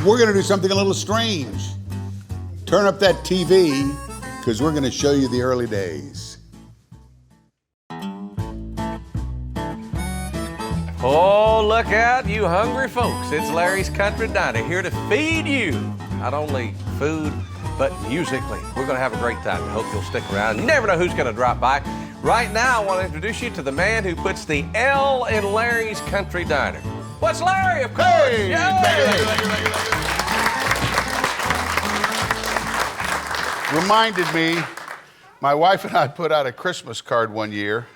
we're going to do something a little strange. Turn up that TV, because we're going to show you the early days. Oh, look out, you hungry folks. It's Larry's Country Diner here to feed you. Not only food, but musically. We're going to have a great time. I hope you'll stick around. You never know who's going to drop by. Right now, I want to introduce you to the man who puts the L in Larry's Country Diner. What's Larry, of course? Hey, Yay! Reminded me, my wife and I put out a Christmas card one year,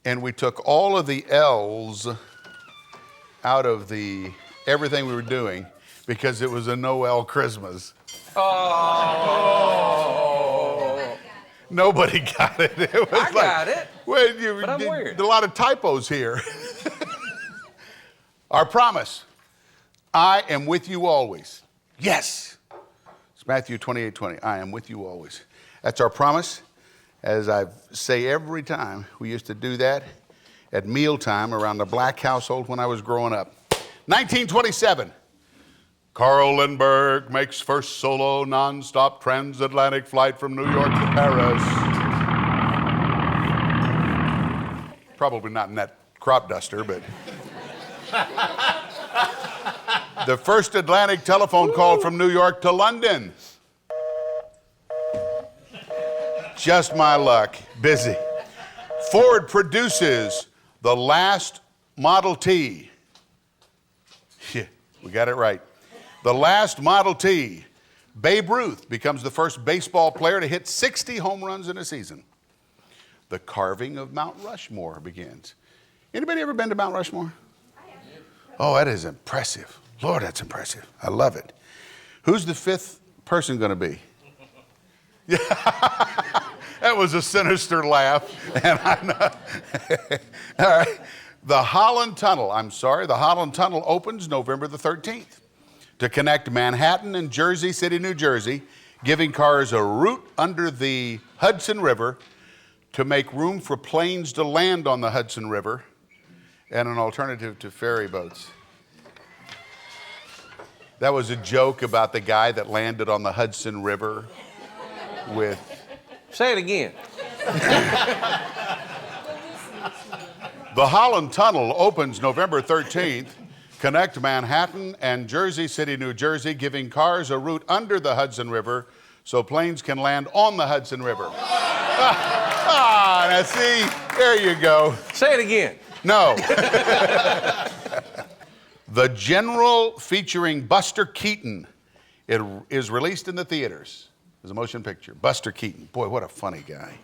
and we took all of the L's out of everything we were doing because it was a Noel Christmas. Oh. Nobody got it. It was I got it. Well, But I'm weird. A lot of typos here. Our promise, I am with you always. Yes. It's Matthew 28:20. I am with you always. That's our promise. As I say every time, we used to do that at mealtime around the black household when I was growing up. 1927. Carl Lindbergh makes first solo non-stop transatlantic flight from New York to Paris. Probably not in that crop duster, but... The first Atlantic telephone call from New York to London. Just my luck. Busy. Ford produces the last Model T. Yeah, we got it right. The last Model T. Babe Ruth becomes the first baseball player to hit 60 home runs in a season. The carving of Mount Rushmore begins. Anybody ever been to Mount Rushmore? Oh, that is impressive. Lord, that's impressive. I love it. Who's the fifth person going to be? Yeah. That was a sinister laugh. And I know. All right. The Holland Tunnel opens November the 13th to connect Manhattan and Jersey City, New Jersey, giving cars a route under the Hudson River to make room for planes to land on the Hudson River and an alternative to ferry boats. That was a joke about the guy that landed on the Hudson River with... Say it again. The Holland Tunnel opens November 13th. Connect Manhattan and Jersey City, New Jersey, giving cars a route under the Hudson River so planes can land on the Hudson River. Now see, there you go. Say it again. No. The General featuring Buster Keaton. It is released in the theaters as a motion picture. Buster Keaton. Boy, what a funny guy.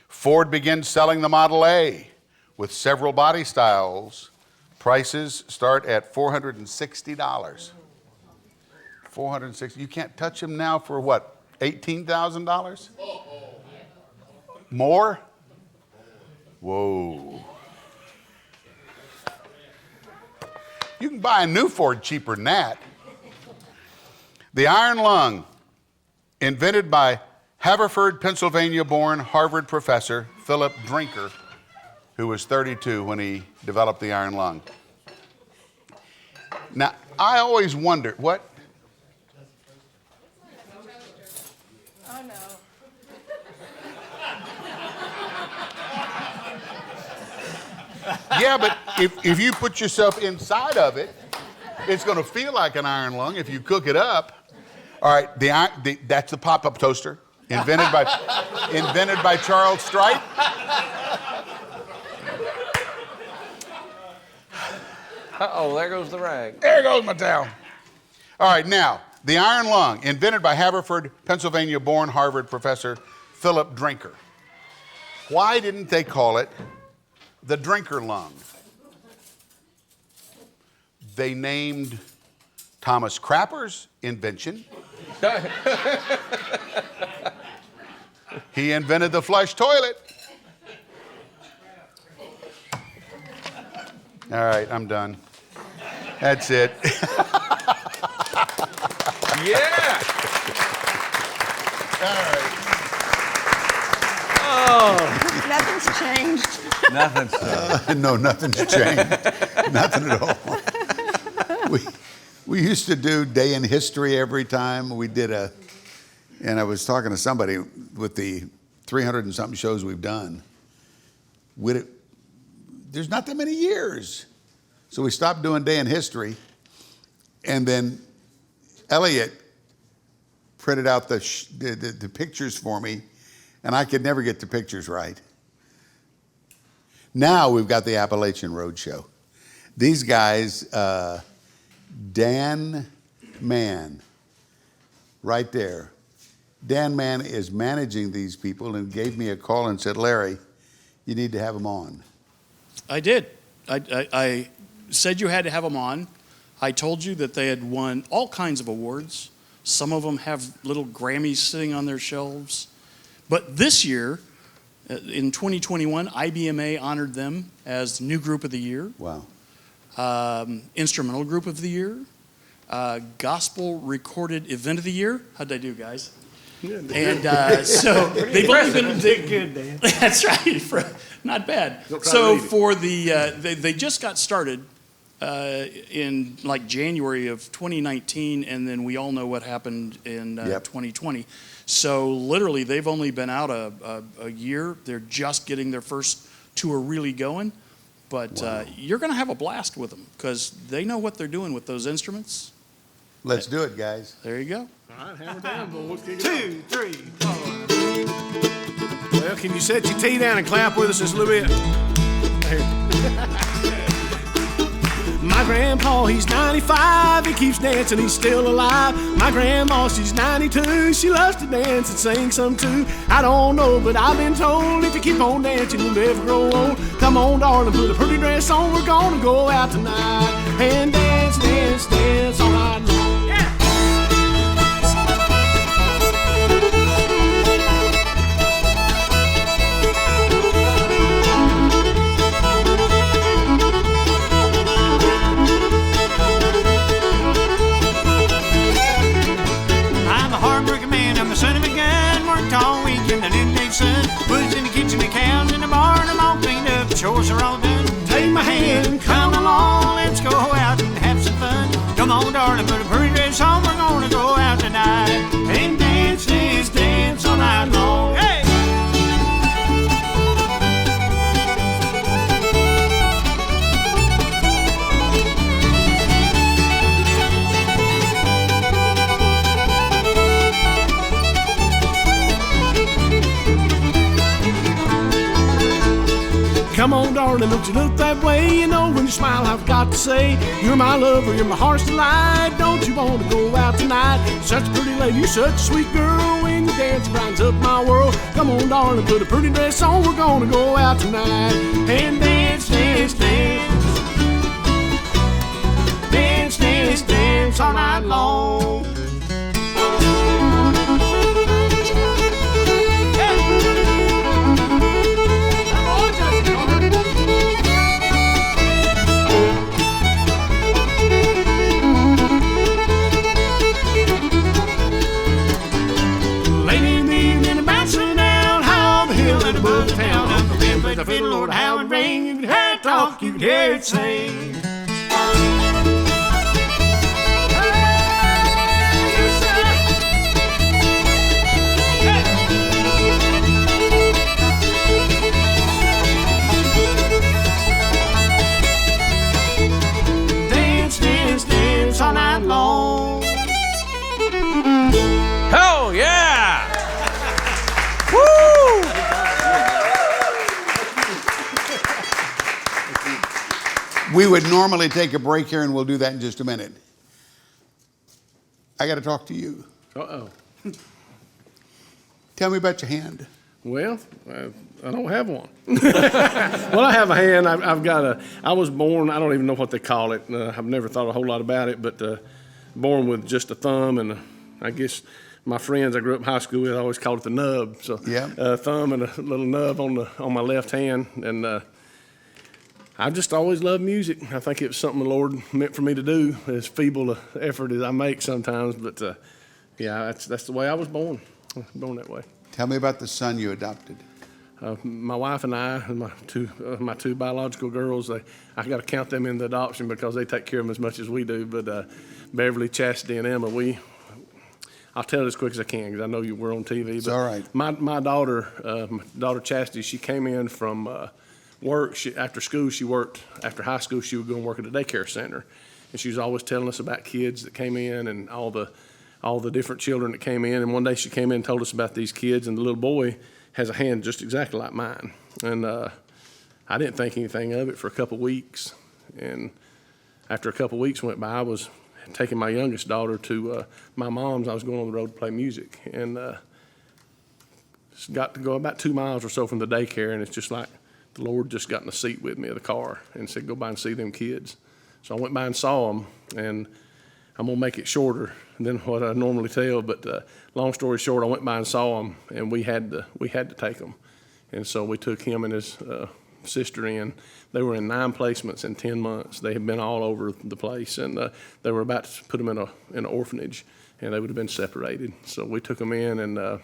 Ford begins selling the Model A with several body styles. Prices start at $460. $460. You can't touch them now for what? $18,000? More? Whoa. You can buy a new Ford cheaper than that. The iron lung, invented by Haverford, Pennsylvania-born Harvard professor Philip Drinker, who was 32 when he developed the iron lung. Now, I always wondered, what? Oh, no. Yeah, but if you put yourself inside of it, it's going to feel like an iron lung if you cook it up. All right, that's the pop-up toaster, invented by Charles Strite. Uh-oh, there goes the rag. There goes my towel. All right, now, the iron lung, invented by Haverford, Pennsylvania-born Harvard professor Philip Drinker. Why didn't they call it the Drinker lung? They named Thomas Crapper's invention. He invented the flush toilet. All right, I'm done. That's it. Yeah. All right. Oh. Nothing's changed. Nothing's changed. No, nothing's changed. Nothing at all. We used to do Day in History every time we did and I was talking to somebody with the 300 and something shows we've done. There's not that many years. So we stopped doing Day in History, and then Elliot printed out the pictures for me, and I could never get the pictures right. Now we've got the Appalachian Road Show. These guys, Dan Mann, right there. Dan Mann is managing these people and gave me a call and said, Larry, you need to have them on. I did. I said you had to have them on. I told you that they had won all kinds of awards. Some of them have little Grammys sitting on their shelves. But this year, in 2021, IBMA honored them as New Group of the Year. Wow. Instrumental Group of the Year. Gospel Recorded Event of the Year. How'd I do, guys? Good. And so they've only been Did good, Dan. That's right. Not bad. So for they just got started in like January of 2019, and then we all know what happened in 2020. So literally, they've only been out a year. They're just getting their first tour really going. But you're going to have a blast with them because they know what they're doing with those instruments. Let's do it, guys. There you go. All right, hammer down, boys. 2, 3, 4. Well, can you set your tea down and clap with us just a little bit? My grandpa, he's 95, he keeps dancing, he's still alive. My grandma, she's 92, she loves to dance and sing some too. I don't know, but I've been told if you keep on dancing, you'll never grow old. Come on, darling, put a pretty dress on, we're gonna go out tonight and dance, dance, dance all night long. Son of a gun, worked all weekend, I didn't need sun. Woods in the kitchen, the cows in the barn, I'm all cleaned up, the chores are all done. Take my hand, come along, let's go out and have some fun. Come on, darling, put a pretty dress on, we're gonna go out tonight and dance, dance, dance all night long. Hey! Come on, darling, don't you look that way. You know when you smile, I've got to say, you're my lover, you're my heart's delight. Don't you want to go out tonight? You're such a pretty lady, you're such a sweet girl. When you dance, it brightens up my world. Come on, darling, put a pretty dress on. We're gonna go out tonight and dance, dance, dance. Dance, dance, dance all night long. The fiddle, Lord, how it ring. You could hear it talk, you could hear it sing. Dance, dance, dance all night long. Oh, yeah! Woo! We would normally take a break here, and we'll do that in just a minute. I got to talk to you. Uh-oh. Tell me about your hand. Well, I don't have one. Well, I have a hand. I was born, I don't even know what they call it. I've never thought a whole lot about it, but born with just a thumb, and I guess my friends I grew up in high school with always called it the nub. So thumb and a little nub on my left hand, and I've just always loved music. I think it was something the Lord meant for me to do, as feeble an effort as I make sometimes. But yeah, that's the way I was born. Born that way. Tell me about the son you adopted. my wife and I, and my two biological girls, I got to count them in the adoption because they take care of them as much as we do. But Beverly, Chastity, and Emma, I'll tell it as quick as I can because I know we're on TV. It's all right. My daughter Chastity, she came in from work. After school, she worked. After high school, she would go and work at a daycare center, and she was always telling us about kids that came in and all the different children that came in. And one day she came in and told us about these kids, and the little boy has a hand just exactly like mine. And I didn't think anything of it for a couple weeks. And after a couple weeks went by, I was taking my youngest daughter to my mom's. I was going on the road to play music. And got to go about 2 miles or so from the daycare, and it's just like the Lord just got in the seat with me of the car and said, go by and see them kids. So I went by and saw them, and I'm going to make it shorter than what I normally tell, but long story short, I went by and saw them, and we had to take them. And so we took him and his sister in. They were in 9 placements in 10 months. They had been all over the place, and they were about to put them in an orphanage, and they would have been separated. So we took them in, and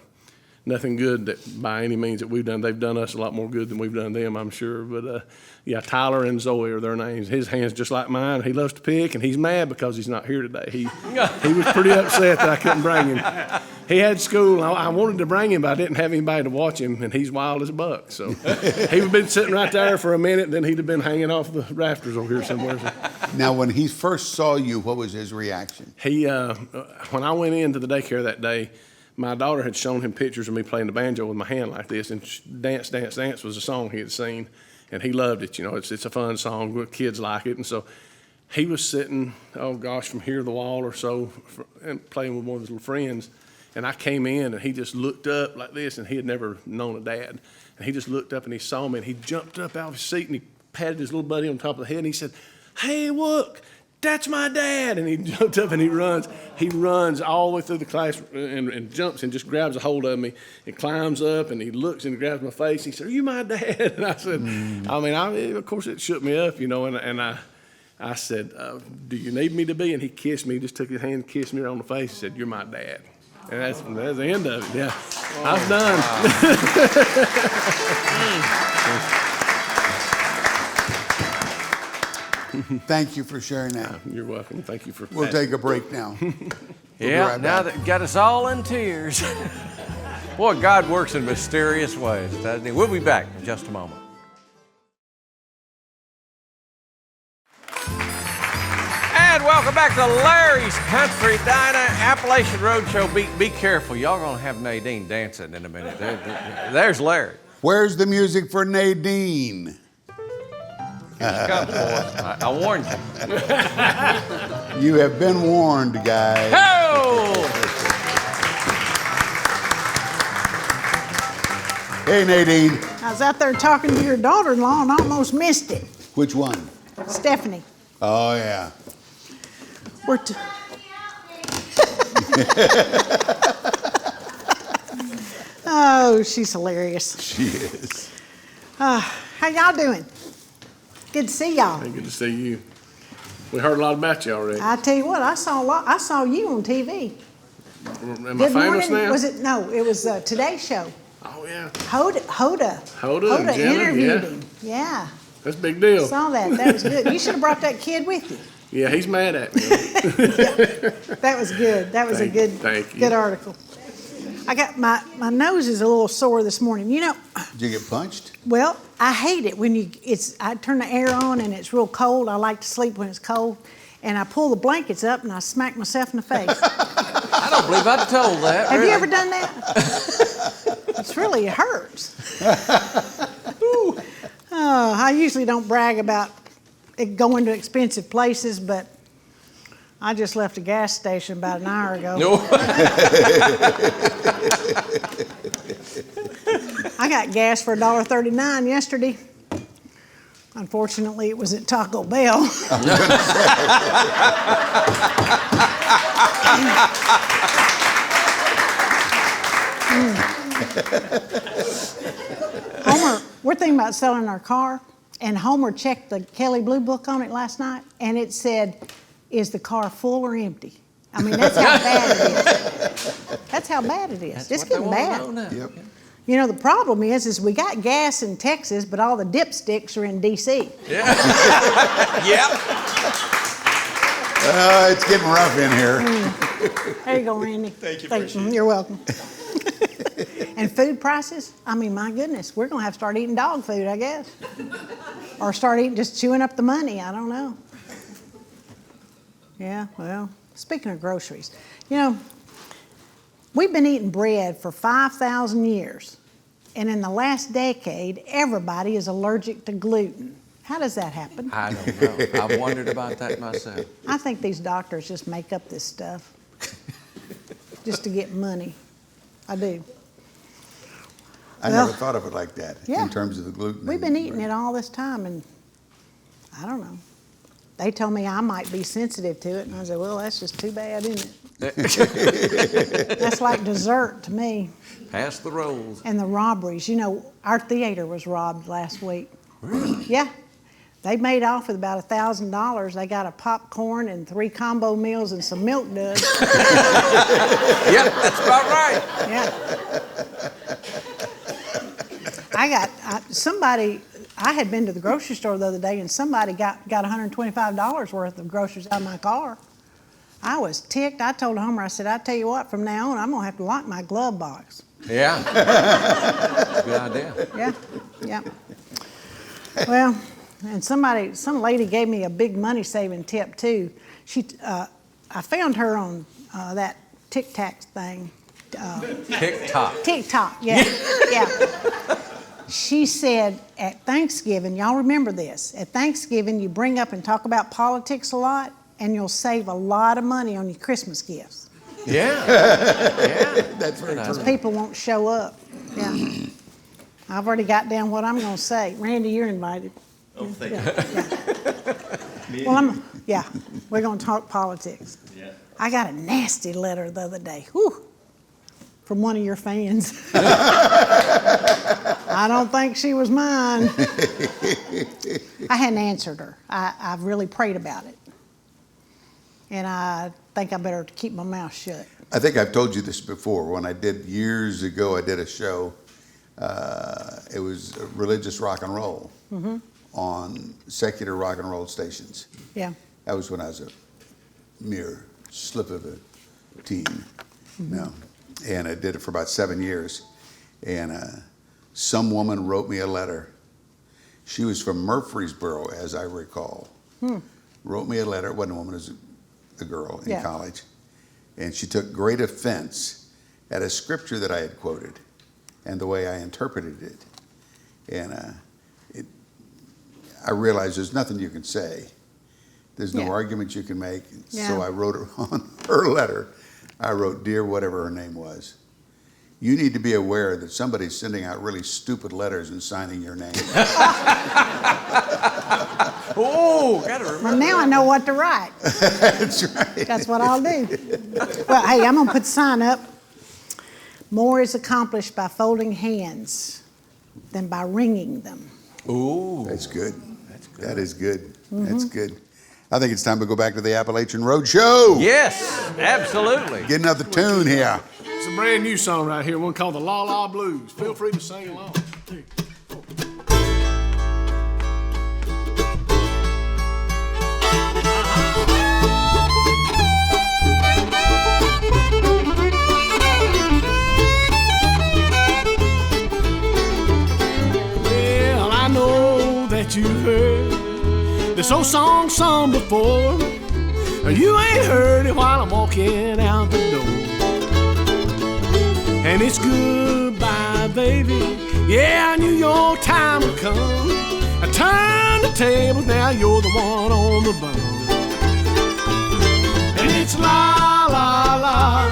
nothing good that by any means that we've done. They've done us a lot more good than we've done them, I'm sure. But yeah, Tyler and Zoe are their names. His hand's just like mine. He loves to pick, and he's mad because he's not here today. He was pretty upset that I couldn't bring him. He had school. I wanted to bring him, but I didn't have anybody to watch him, and he's wild as a buck. So he would have been sitting right there for a minute, then he'd have been hanging off the rafters over here somewhere. Now, when he first saw you, what was his reaction? When I went into the daycare that day, my daughter had shown him pictures of me playing the banjo with my hand like this, and Dance, Dance, Dance was a song he had seen, and he loved it. You know, it's a fun song. Kids like it. And so he was sitting, oh gosh, from here to the wall or so, and playing with one of his little friends. And I came in, and he just looked up like this, and he had never known a dad. And he just looked up, and he saw me, and he jumped up out of his seat, and he patted his little buddy on top of the head, and he said, "Hey, look, that's my dad." And he jumped up and he runs all the way through the class and jumps and just grabs a hold of me and climbs up, and he looks and grabs my face. He said, "Are you my dad?" And I said, of course it shook me up, you know, and I said, "Do you need me to be?" And he kissed me, he just took his hand and kissed me on the face and said, "You're my dad." And that's the end of it, yeah. I was done. Thank you for sharing that. You're welcome. Thank you for We'll take a break now. Yeah, right now back. that got us all in tears. Boy, God works in mysterious ways, doesn't he? We'll be back in just a moment. And welcome back to Larry's Country Diner, Appalachian Road Show. Be careful. Y'all going to have Nadine dancing in a minute. There's Larry. Where's the music for Nadine? Come, boy. I warned you. You have been warned, guys. Oh! Hey, Nadine. I was out there talking to your daughter-in-law and almost missed it. Which one? Stephanie. Oh, yeah. Oh, she's hilarious. She is. How y'all doing? Good to see y'all. Hey, good to see you. We heard a lot about you already. I tell you what, I saw you on TV. Am I Good famous morning. now? Was it? No, it was Today's Show. Oh, yeah. Hoda and Jenna, interviewed yeah. him. Yeah. That's a big deal. Saw that. That was good. You should have brought that kid with you. Yeah, he's mad at me. That was good. That was Thank you. good article. I got my nose is a little sore this morning. You know, Did you get punched? well, I hate it when I turn the air on and it's real cold. I like to sleep when it's cold. And I pull the blankets up and I smack myself in the face. I don't believe I'd told that. Have really. you ever done that? It hurts. I usually don't brag about going to expensive places, but I just left a gas station about an hour ago. No. I got gas for $1.39 yesterday. Unfortunately, it was at Taco Bell. Homer, we're thinking about selling our car, and Homer checked the Kelley Blue Book on it last night, and it said, "Is the car full or empty?" I mean, that's how bad it is. That's how bad it is. It's getting bad. Yep. You know, the problem is we got gas in Texas, but all the dipsticks are in D.C. Yep. It's getting rough in here. There you go, Randy. Thank you, You're welcome. And food prices, I mean, my goodness, we're going to have to start eating dog food, I guess. Or start eating, just chewing up the money, I don't know. Yeah, well, speaking of groceries, you know, we've been eating bread for 5,000 years. And in the last decade, everybody is allergic to gluten. How does that happen? I don't know. I've wondered about that myself. I think these doctors just make up this stuff just to get money. I do. I never thought of it like that Yeah. in terms of the gluten. We've been eating it all this time, and I don't know. They told me I might be sensitive to it, and I said, well, that's just too bad, isn't it? That's like dessert to me. Pass the rolls. And the robberies. You know, our theater was robbed last week. Really? Yeah. They made off with about $1,000. They got a popcorn and 3 combo meals and some milk duds. Yep, that's about right. Yeah. I had been to the grocery store the other day, and somebody got $125 worth of groceries out of my car. I was ticked. I told Homer, I said, I tell you what, from now on, I'm going to have to lock my glove box. Yeah. Good idea. Yeah. Well, and some lady gave me a big money-saving tip, too. I found her on that TikTok thing. TikTok. TikTok, yeah. Yeah. She said at Thanksgiving, y'all remember this, at Thanksgiving you bring up and talk about politics a lot, and you'll save a lot of money on your Christmas gifts. Yeah. That's very true. People won't show up. Yeah. I've already got down what I'm going to say. Randy, you're invited. Oh, thank you. Well, we're going to talk politics. Yeah. I got a nasty letter the other day. Whew. From one of your fans. I don't think she was mine. I hadn't answered her. I've really prayed about it. And I think I better keep my mouth shut. I think I've told you this before. When I did years ago, I did a show. It was religious rock and roll on secular rock and roll stations. Yeah. That was when I was a mere slip of a teen. No. And I did it for about 7 years. And some woman wrote me a letter. She was from Murfreesboro, as I recall. Wrote me a letter. It wasn't a woman, it was a girl in college. And she took great offense at a scripture that I had quoted and the way I interpreted it. And I realized there's nothing you can say. There's no argument you can make. So I wrote her on her letter. I wrote, dear whatever her name was, you need to be aware that somebody's sending out really stupid letters and signing your name. Oh, gotta remember. Well, now I know what to write. That's right. That's what I'll do. Well, hey, I'm going to put the sign up. More is accomplished by folding hands than by wringing them. Ooh. That's good. That is good. That's good. I think it's time to go back to the Appalachian Road Show. Yes, absolutely. Get another tune here. It's a brand new song right here, one called the La La Blues. Feel free to sing along. Well, I know that you've heard this old song sung before. You ain't heard it while I'm walking out the door. And it's goodbye, baby. Yeah, I knew your time would come. I turned the tables, now you're the one on the bum. And it's la, la, la.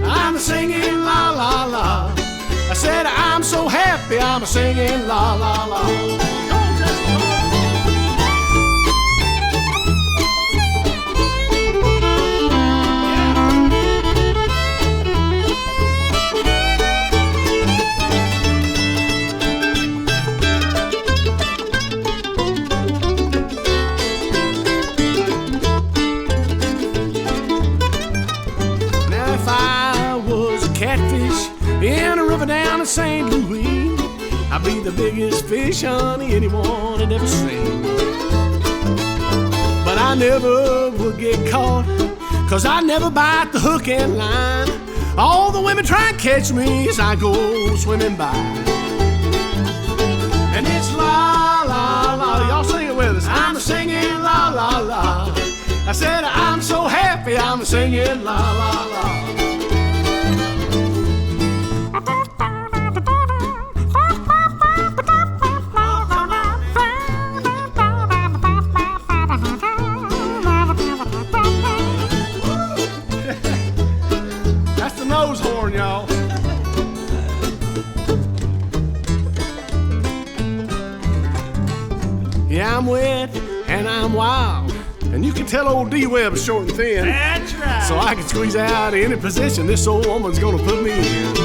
I'm singing la, la, la. I said I'm so happy, I'm singing la, la, la. Down in St. Louis, biggest fish, honey, anyone had ever seen. But I never would get caught, 'cause I never bite the hook and line. All the women try and catch me as I go swimming by. And it's la, la, la. Y'all sing it with us. I'm singing la, la, la. I said I'm so happy, I'm singing la, la, la. That's the nose horn, y'all. Yeah, I'm wet and I'm wild, and you can tell old D-Web's short and thin. That's right. So I can squeeze out any position this old woman's gonna put me in.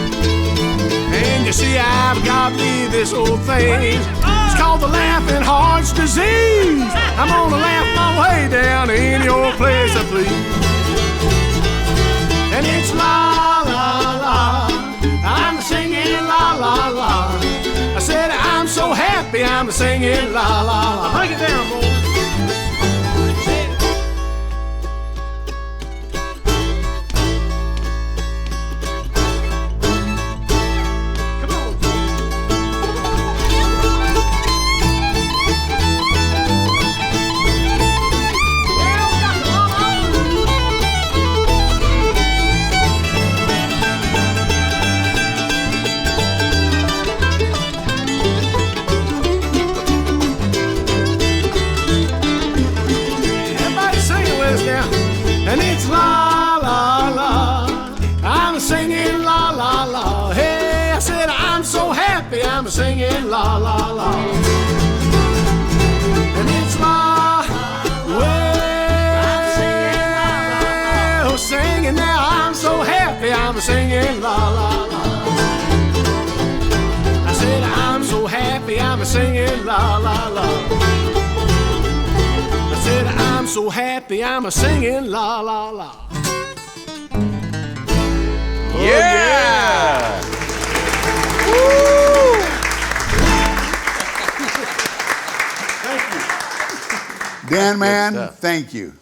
And you see, I've got me this old thing. It's called the laughing heart's disease. I'm gonna laugh my way down in your place of please. And it's la, la, la. I'm singing la, la, la. I said I'm so happy, I'm singing la, la, la. Break it down, boy. And it's la, la, la. I'm singing la, la, la. Hey, I said I'm so happy, I'm singing la, la, la. And it's la, well, singing now. I'm so happy, I'm singing la, la, la. I said I'm so happy, I'm singing la, la, la. I said I'm so happy, I'm singing la, la, la. Yeah! Woo! Dan, man, stuff. thank you.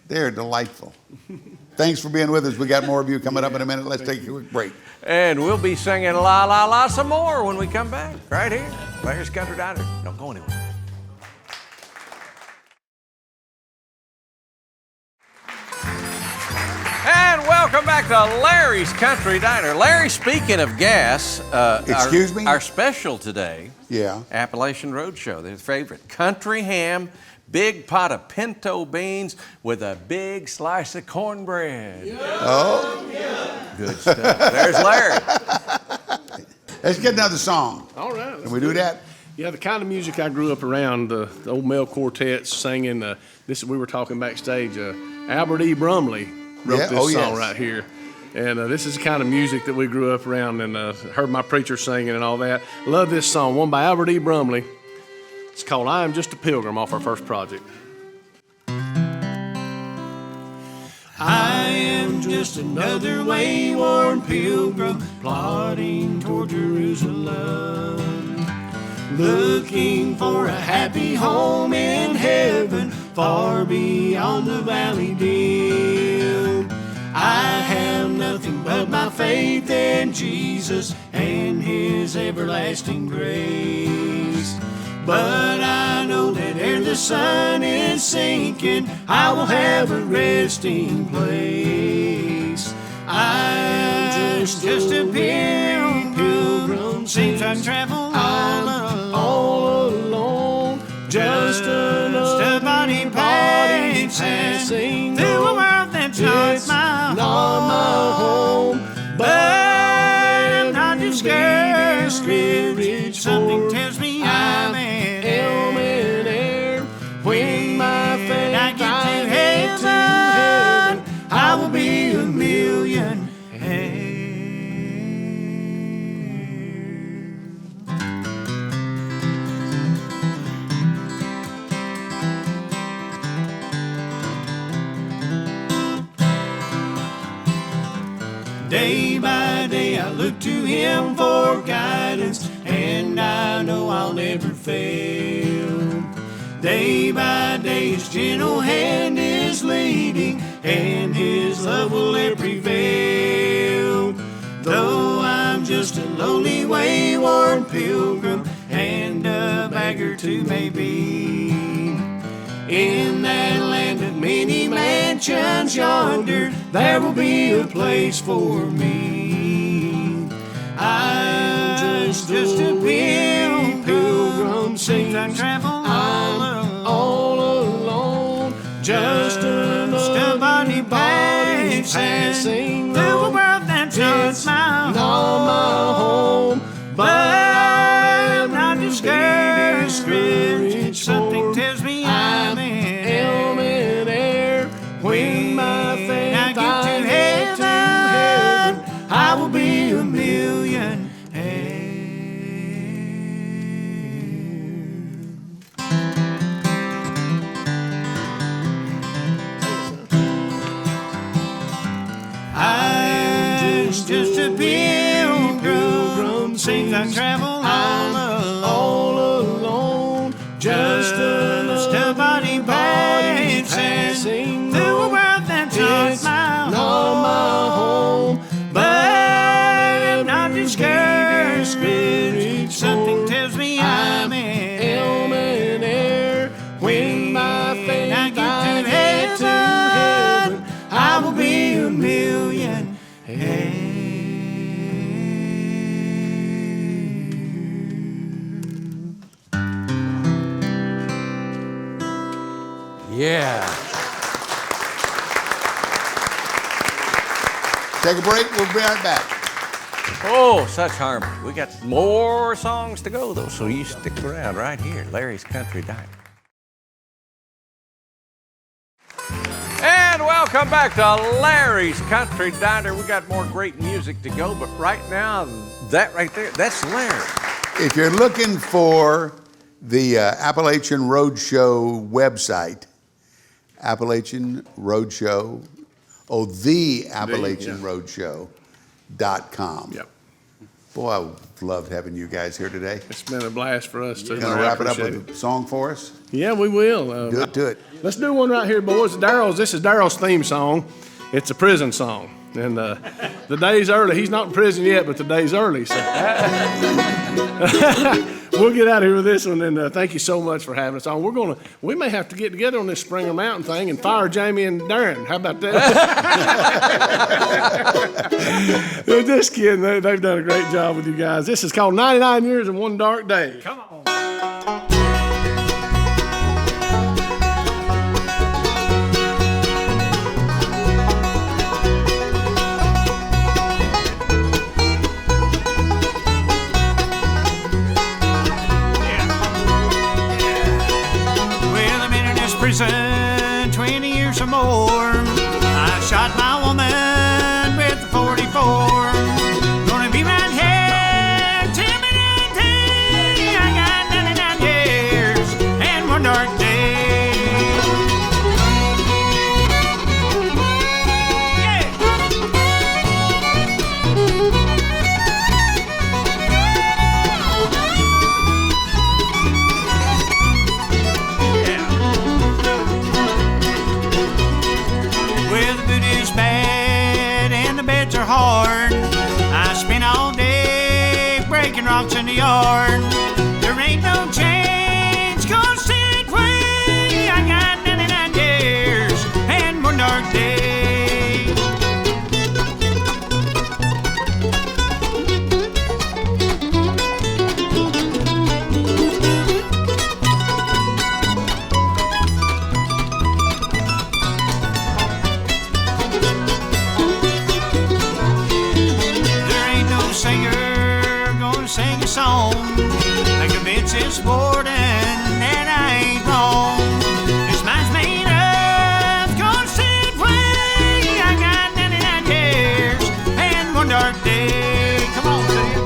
They're delightful. Thanks for being with us. We got more of you coming up in a minute. Let's take a quick break. And we'll be singing La La La some more when we come back, right here. Larry's Country Diner. Don't go anywhere. And welcome back to Larry's Country Diner. Larry, speaking of gas, Excuse me? Our special today, Yeah. Appalachian Road Show, their favorite. Country ham, big pot of pinto beans with a big slice of cornbread. Oh, Good stuff. There's Larry. let's get another song. All right. Can we do that? Yeah, the kind of music I grew up around, the old male quartets singing. This we were talking backstage. Albert E. Brumley wrote Yeah, this oh, song yes. right here, and this is the kind of music that we grew up around and heard my preacher singing and all that. Love this song, one by Albert E. Brumley. It's called "I Am Just a Pilgrim" off our first project. I am just another wayworn pilgrim plodding toward Jerusalem, looking for a happy home in heaven far beyond the valley dim. I have nothing but my faith in Jesus and His everlasting grace. But I know that ere the sun is sinking, I will have a resting place. I'm just a pilgrim, seems I travel All alone, just another body passing through a world that's It's not not my my home. home, But I'm not discouraged. Something tells me I'm in air. When my faith I get to heaven, I will be a millionaire. Day by day way. I look to Him for guidance, and I know I'll never fail. Day by day His gentle hand is leading, and His love will ever prevail. Though I'm just a lonely, wayward pilgrim, and a beggar too may be, in that land of many mansions yonder, there will be a place for me. I'm just a pilgrim, seems I travel all alone, just a body passing through a world that's not my home. But I'm not discouraged. Something tells me I'm in air. When my faith I get to heaven, I will be a millionaire. I'm just a pilgrim, seems I travel all alone, just a body passing through a world that's not my home. But I'm not discouraged. Something tells me I'm in air. When my faith I get to heaven, I will be a millionaire. Yeah. Take a break. We'll be right back. Oh, such harmony. We got more songs to go, though, so you stick around right here. Larry's Country Diner. And welcome back to Larry's Country Diner. We got more great music to go, but right now, that right there, that's Larry. If you're looking for the Appalachian Road Show website, Appalachian Road Show, the Appalachian Road Show.com. Yep. Boy, I loved having you guys here today. It's been a blast for us, too. Gonna wrap it up with a song for us? Yeah, we will. Do it. Let's do one right here, boys. This is Daryl's theme song. It's a prison song. And the day's early. He's not in prison yet, but the day's early. So we'll get out of here with this one. And thank you so much for having us on. We may have to get together on this Springer Mountain thing and fire Jamie and Darren. How about that? Just kidding. They've done a great job with you guys. This is called 99 Years and One Dark Day. Come on. Prison 20 years or more. I shot my woman with a 44. Gonna be right here till midnight. I got 99 years and one dark day. Hard. I spent all day breaking rocks in the yard. There ain't no change, constant way. I got 99 years and one dark day. Song like a bitch is warden, and I ain't wrong. This mind's made of constant way. I got 99 years and one dark day. Come on, sing it.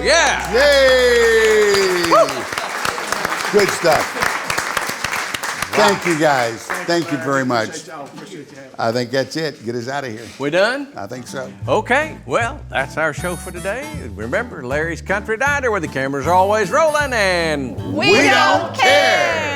Yeah. Yay! Good stuff. Thank you, guys. Thank you very much. I think that's it. Get us out of here. We done? I think so. Okay, well, that's our show for today. Remember, Larry's Country Diner, where the cameras are always rolling and We don't care.